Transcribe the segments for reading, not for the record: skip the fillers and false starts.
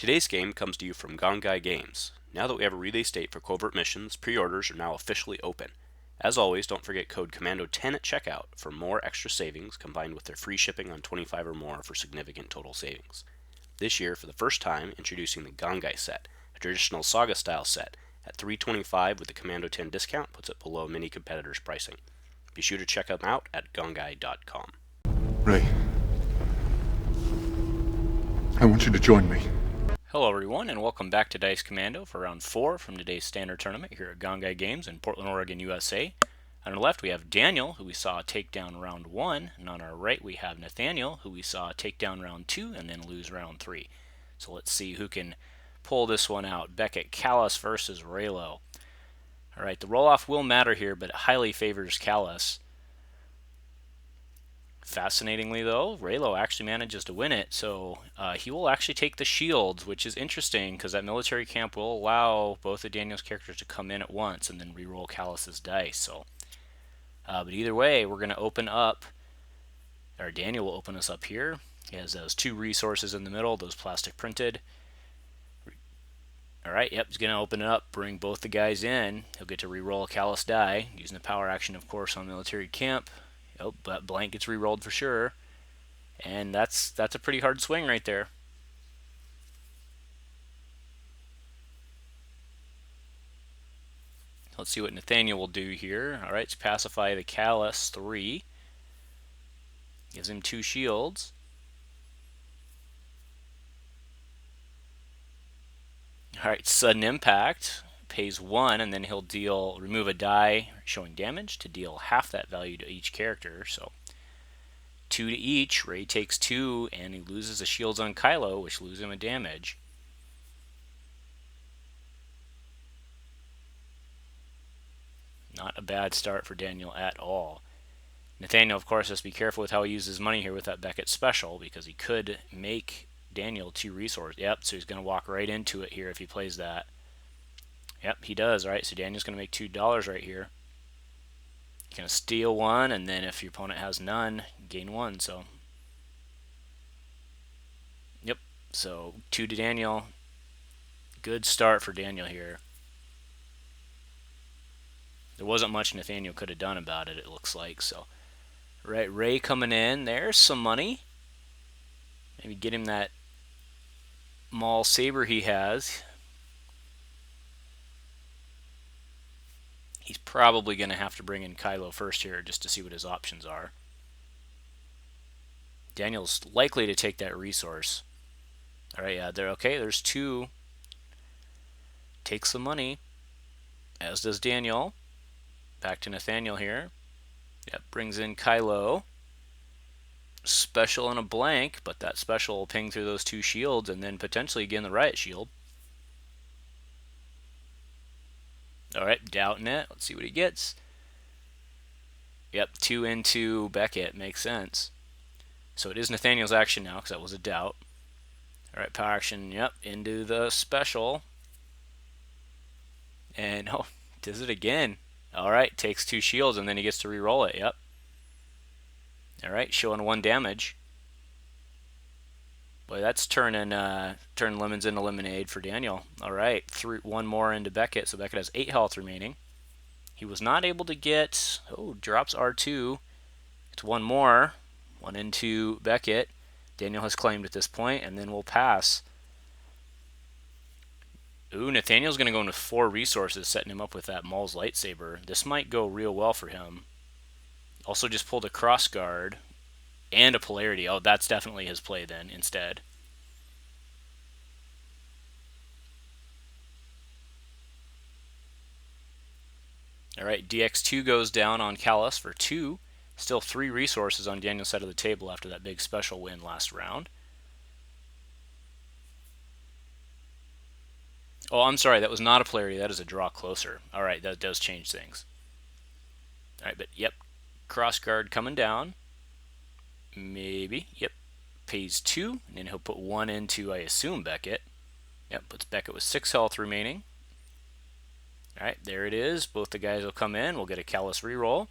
Today's game comes to you from Gongaii Games. Now that we have a release date for covert missions, pre-orders are now officially open. As always, don't forget code Commando10 at checkout for more extra savings combined with their free shipping on 25 or more for significant total savings. This year, for the first time, introducing the Gongaii set, a traditional Saga style set, at $325 with the Commando 10 discount puts it below many competitors' pricing. Be sure to check them out at gongaii.com. Ray, I want you to join me. Hello everyone, and welcome back to Dice Commando for round 4 from today's standard tournament here at Gongaii Games in Portland, Oregon, USA. On our left we have Daniel, who we saw take down round 1, and on our right we have Nathaniel, who we saw take down round 2 and then lose round 3. So let's see who can pull this one out. Beckett, Callis versus Raylo. Alright, the roll-off will matter here, but it highly favors Callis. Fascinatingly, though, Raylo actually manages to win it, so he will actually take the shields, which is interesting because that military camp will allow both of Daniel's characters to come in at once and then reroll Callis's dice. So, but either way, we're going to open up, or Daniel will open us up here. He has those 2 resources in the middle, those plastic printed. Alright, yep, he's going to open it up, bring both the guys in. He'll get to reroll a Callis die, using the power action, of course, on military camp. Oh, but blank gets re-rolled for sure, and that's a pretty hard swing right there. Let's see what Nathaniel will do here. All right, let's pacify the Callis 3. Gives him 2 shields. All right, sudden impact. Pays 1, and then he'll remove a die showing damage to deal half that value to each character. So 2 to each. Ray takes 2, and he loses the shields on Kylo, which lose him a damage. Not a bad start for Daniel at all. Nathaniel, of course, has to be careful with how he uses money here with that Beckett special, because he could make Daniel 2 resources. Yep, so he's going to walk right into it here if he plays that. Yep, he does. Right, so Daniel's going to make $2 right here. He's going to steal 1, and then if your opponent has none, gain 1. So, yep. So 2 to Daniel. Good start for Daniel here. There wasn't much Nathaniel could have done about it, it looks like. So, right, Ray coming in. There's some money. Maybe get him that Maul Saber he has. He's probably going to have to bring in Kylo first here just to see what his options are. Daniel's likely to take that resource. Alright, yeah, there's 2. Takes the money, as does Daniel. Back to Nathaniel here. Yep, brings in Kylo. Special and a blank, but that special will ping through those 2 shields and then potentially again the riot shield. Alright, doubting it. Let's see what he gets. Yep, 2 into Beckett. Makes sense. So it is Nathaniel's action now, because that was a doubt. Alright, power action, yep, into the special. And, oh, does it again. Alright, takes 2 shields, and then he gets to re-roll it, yep. Alright, showing 1 damage. Boy, that's turning lemons into lemonade for Daniel. Alright, 1 more into Beckett, so Beckett has 8 health remaining. He was not able to get, drops R2. It's 1 more, 1 into Beckett. Daniel has claimed at this point, and then we'll pass. Ooh, Nathaniel's going to go into 4 resources, setting him up with that Maul's lightsaber. This might go real well for him. Also just pulled a cross guard and a polarity. Oh, that's definitely his play then instead. Alright, DX2 goes down on Callis for 2. Still 3 resources on Daniel's side of the table after that big special win last round. Oh, I'm sorry, that was not a polarity. That is a draw closer. Alright, that does change things. Alright, but yep, cross guard coming down. Maybe, yep. Pays 2, and then he'll put 1 into, I assume, Beckett. Yep, puts Beckett with 6 health remaining. Alright, there it is. Both the guys will come in. We'll get a Callis reroll.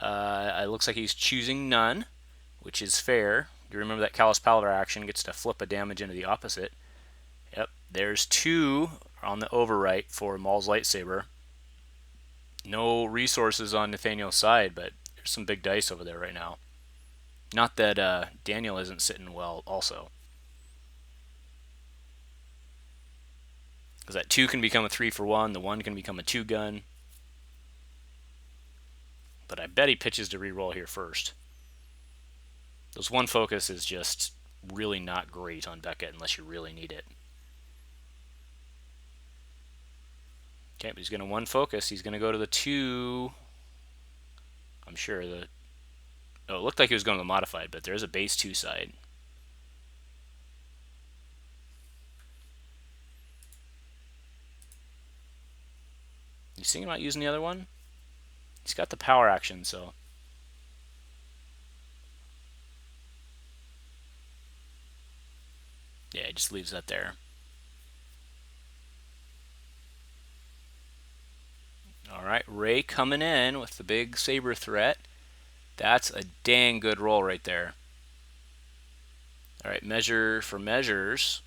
It looks like he's choosing none, which is fair. You remember that Callous Powder action gets to flip a damage into the opposite. Yep, there's 2 on the overwrite for Maul's Lightsaber. No resources on Nathaniel's side, but there's some big dice over there right now. Not that Daniel isn't sitting well also. Because that 2 can become a 3 for 1, the 1 can become a 2 gun. But I bet he pitches to reroll here first. Those 1 focus is just really not great on Beckett unless you really need it. Okay, but he's going to 1 focus. He's going to go to the 2. I'm sure the... Oh, it looked like he was going to the modified, but there is a base 2 side. You thinking about using the other one? He's got the power action, so... Yeah, he just leaves that there. Alright, Ray coming in with the big saber threat. That's a dang good roll right there. Alright, measure for measures.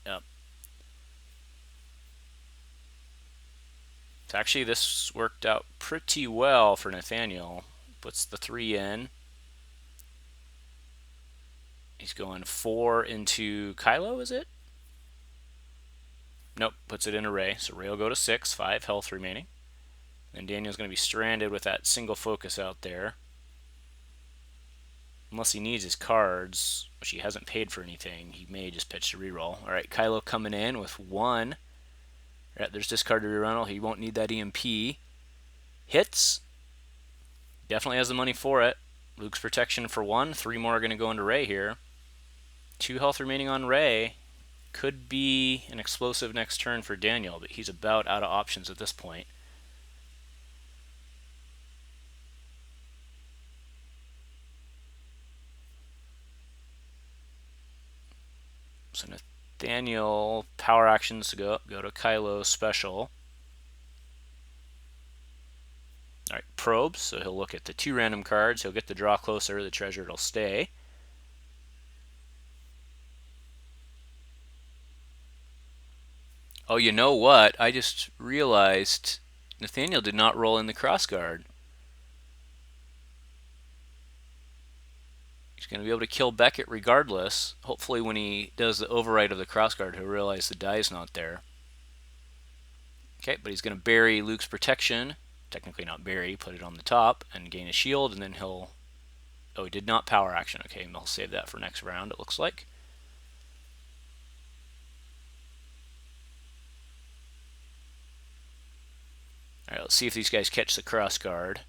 Yep. So actually, this worked out pretty well for Nathaniel. Puts the 3 in. He's going 4 into Kylo, is it? Nope, puts it in a Ray. So Ray will go to 6, 5 health remaining. And Daniel's going to be stranded with that single focus out there. Unless he needs his cards, which he hasn't paid for anything, he may just pitch to reroll. Alright, Kylo coming in with 1. Right, there's discard to reroll. He won't need that EMP. Hits. Definitely has the money for it. Luke's protection for 1. 3 more are going to go into Ray here. 2 health remaining on Ray. Could be an explosive next turn for Daniel, but he's about out of options at this point. So Nathaniel, power actions to go to Kylo special. Alright, probes, so he'll look at the 2 random cards, he'll get the draw closer, the treasure will stay. Oh, you know what? I just realized Nathaniel did not roll in the crossguard. He's going to be able to kill Beckett regardless. Hopefully when he does the override of the crossguard, he'll realize the die's not there. Okay, but he's going to bury Luke's protection. Technically not bury, put it on the top, and gain a shield, and then he'll... Oh, he did not power action. Okay, I'll save that for next round, it looks like. Alright, let's see if these guys catch the crossguard.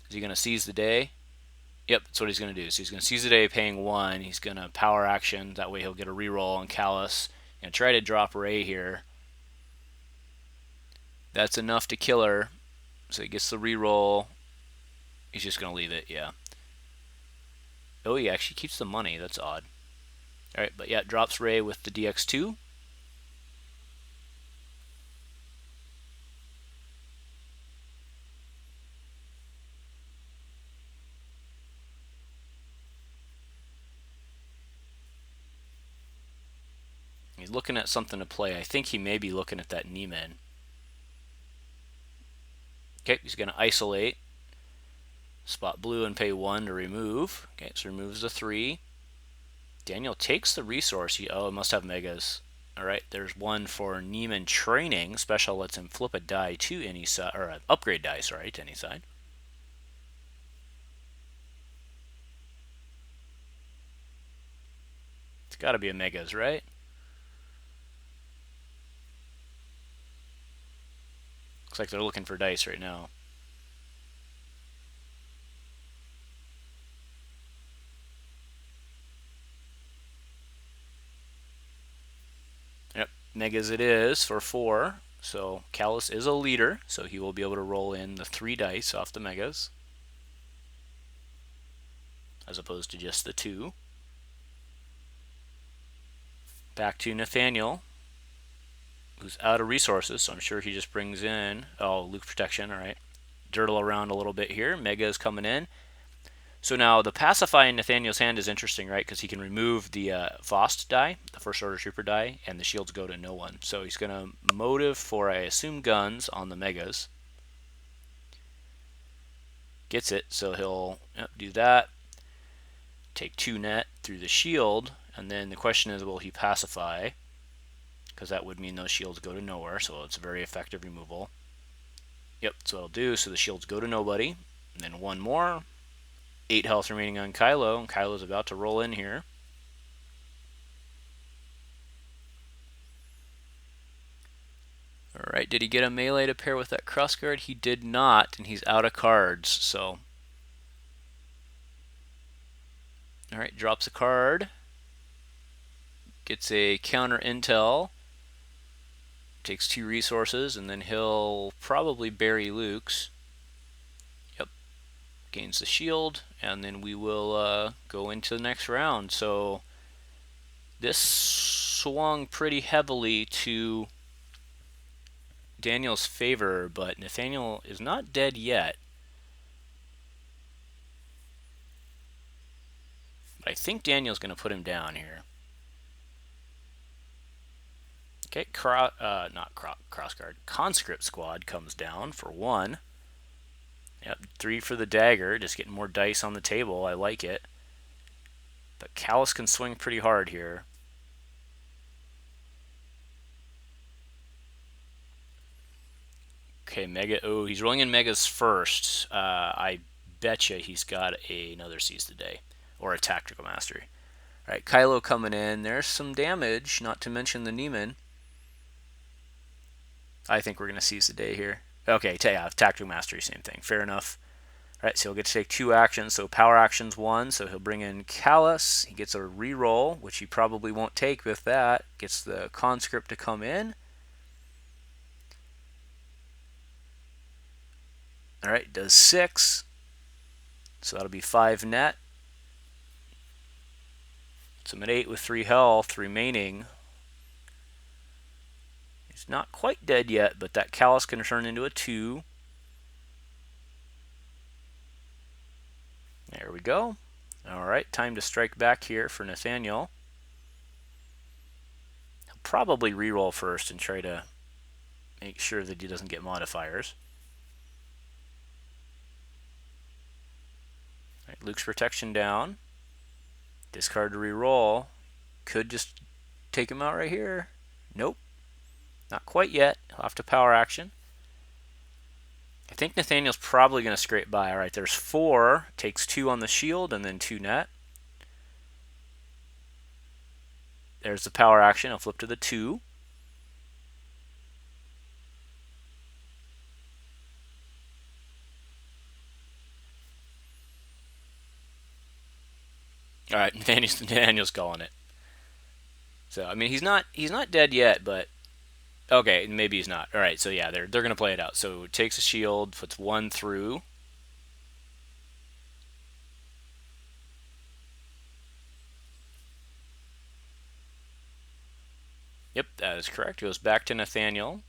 Is he going to seize the day? Yep, that's what he's going to do. So he's going to seize the day paying 1. He's going to power action. That way he'll get a reroll on Callus. And try to drop Ray here. That's enough to kill her. So he gets the reroll. He's just going to leave it, yeah. Oh, he actually keeps the money. That's odd. Alright, but yeah, drops Ray with the DX2. He's looking at something to play. I think he may be looking at that Neiman. Okay, he's going to isolate. Spot blue and pay 1 to remove. Okay, so removes the 3. Daniel takes the resource. Oh, it must have megas. Alright, there's 1 for Neiman training. Special lets him flip a die to any side, or an upgrade die, sorry, to any side. It's got to be a megas, right? Looks like they're looking for dice right now. Yep, megas it is for 4. So Callus is a leader, so he will be able to roll in the 3 dice off the megas, as opposed to just the 2. Back to Nathaniel. who's out of resources, so I'm sure he just brings in, oh, Luke protection, all right. Dirtle around a little bit here. Mega is coming in. So now the Pacify in Nathaniel's hand is interesting, right? Because he can remove the Faust die, the First Order Trooper die, and the shields go to no one. So he's going to motive for, I assume, guns on the Megas. Gets it, so he'll do that. Take 2 net through the shield, and then the question is, will he Pacify? Because that would mean those shields go to nowhere, so it's a very effective removal. Yep, so it'll do. So the shields go to nobody. And then one more. 8 health remaining on Kylo, and Kylo's about to roll in here. Alright, did he get a melee to pair with that crossguard? He did not, and he's out of cards, so. Alright, drops a card. Gets a counter intel. Takes 2 resources, and then he'll probably bury Luke's. Yep. Gains the shield, and then we will go into the next round. So this swung pretty heavily to Daniel's favor, but Nathaniel is not dead yet. But I think Daniel's going to put him down here. Okay, crossguard. Conscript squad comes down for 1. Yep, 3 for the dagger. Just getting more dice on the table. I like it. But Callus can swing pretty hard here. Okay, Mega. Oh, he's rolling in Megas first. I betcha he's got another Seize the Day. Or a Tactical Mastery. Alright, Kylo coming in. There's some damage, not to mention the Neiman. I think we're going to Seize the Day here. Okay, Tactical Mastery, same thing. Fair enough. Alright, so he'll get to take 2 actions. So power action's 1, so he'll bring in Callus. He gets a reroll, which he probably won't take with that. Gets the conscript to come in. Alright, does 6. So that'll be 5 net. So I'm at 8 with 3 health remaining. He's not quite dead yet, but that Callus can turn into a 2. There we go. Alright, time to strike back here for Nathaniel. He'll probably reroll first and try to make sure that he doesn't get modifiers. Right, Luke's protection down. Discard to reroll. Could just take him out right here. Nope. Not quite yet. He'll have to power action. I think Nathaniel's probably going to scrape by. Alright, there's 4. Takes 2 on the shield and then 2 net. There's the power action. I'll flip to the 2. Alright, Nathaniel's calling it. So I mean he's not dead yet, but okay, maybe he's not. Alright, so yeah, they're gonna play it out. So it takes a shield, puts 1 through. Yep, that is correct. Goes back to Nathaniel.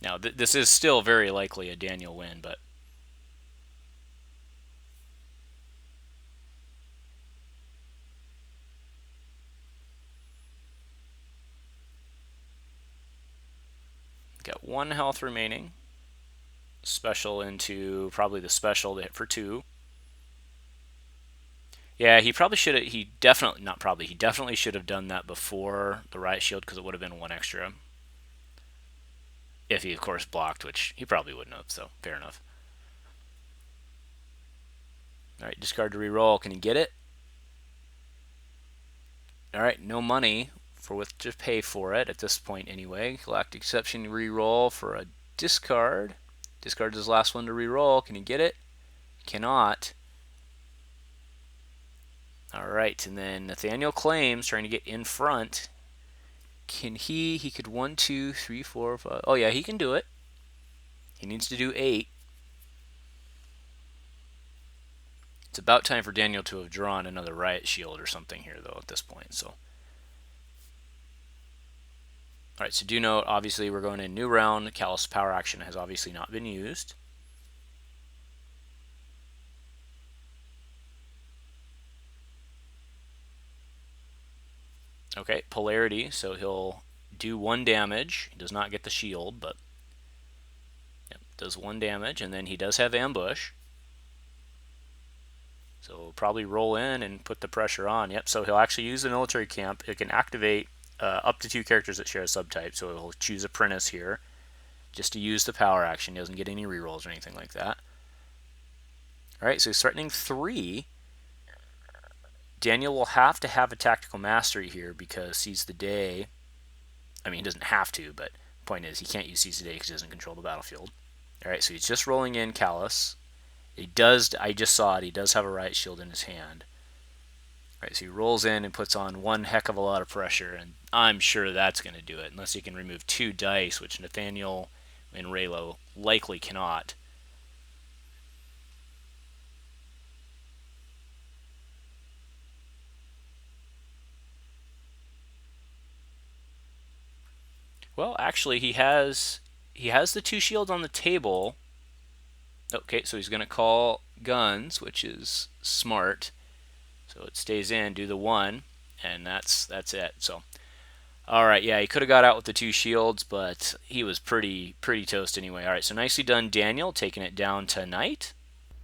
Now this is still very likely a Daniel win, but got 1 health remaining. Special into probably the special to hit for 2. Yeah, he probably should have. He definitely should have done that before the riot shield because it would have been 1 extra. If he, of course, blocked, which he probably wouldn't have, so fair enough. Alright, discard to reroll. Can he get it? Alright, no money for what to pay for it at this point anyway. Galactic Exception reroll for a discard. Discard his last one to reroll. Can he get it? Cannot. Alright, and then Nathaniel claims, trying to get in front. Can he could 1, 2, 3, 4, 5. Oh yeah, he can do it. He needs to do 8. It's about time for Daniel to have drawn another riot shield or something here though at this point, so Alright, so do note, obviously we're going in new round. Callous power action has obviously not been used. Okay, polarity, so he'll do 1 damage. He does not get the shield, but yep, does 1 damage, and then he does have ambush. So we'll probably roll in and put the pressure on. Yep, so he'll actually use the military camp. It can activate up to 2 characters that share a subtype, so he'll choose Apprentice here just to use the power action. He doesn't get any rerolls or anything like that. Alright, so he's threatening 3. Daniel will have to have a tactical mastery here because Seize the Day. I mean, he doesn't have to, but the point is he can't use Seize the Day because he doesn't control the battlefield. Alright, so he's just rolling in Callous. He does, I just saw it, he does have a Riot Shield in his hand. Alright, so he rolls in and puts on one heck of a lot of pressure, and I'm sure that's going to do it, unless he can remove 2 dice, which Nathaniel and Raylo likely cannot. Well, actually, he has the 2 shields on the table. Okay, so he's going to call guns, which is smart. So it stays in, do the 1, and that's it. So, all right, yeah, he could have got out with the 2 shields, but he was pretty toast anyway. All right, so nicely done, Daniel, taking it down tonight.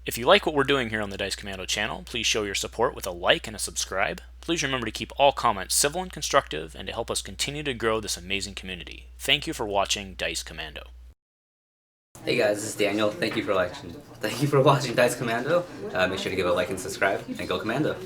If you like what we're doing here on the Dice Commando channel, please show your support with a like and a subscribe. Please remember to keep all comments civil and constructive, and to help us continue to grow this amazing community. Thank you for watching Dice Commando. Hey guys, this is Daniel. Thank you for watching Dice Commando. Make sure to give a like and subscribe, and go Commando.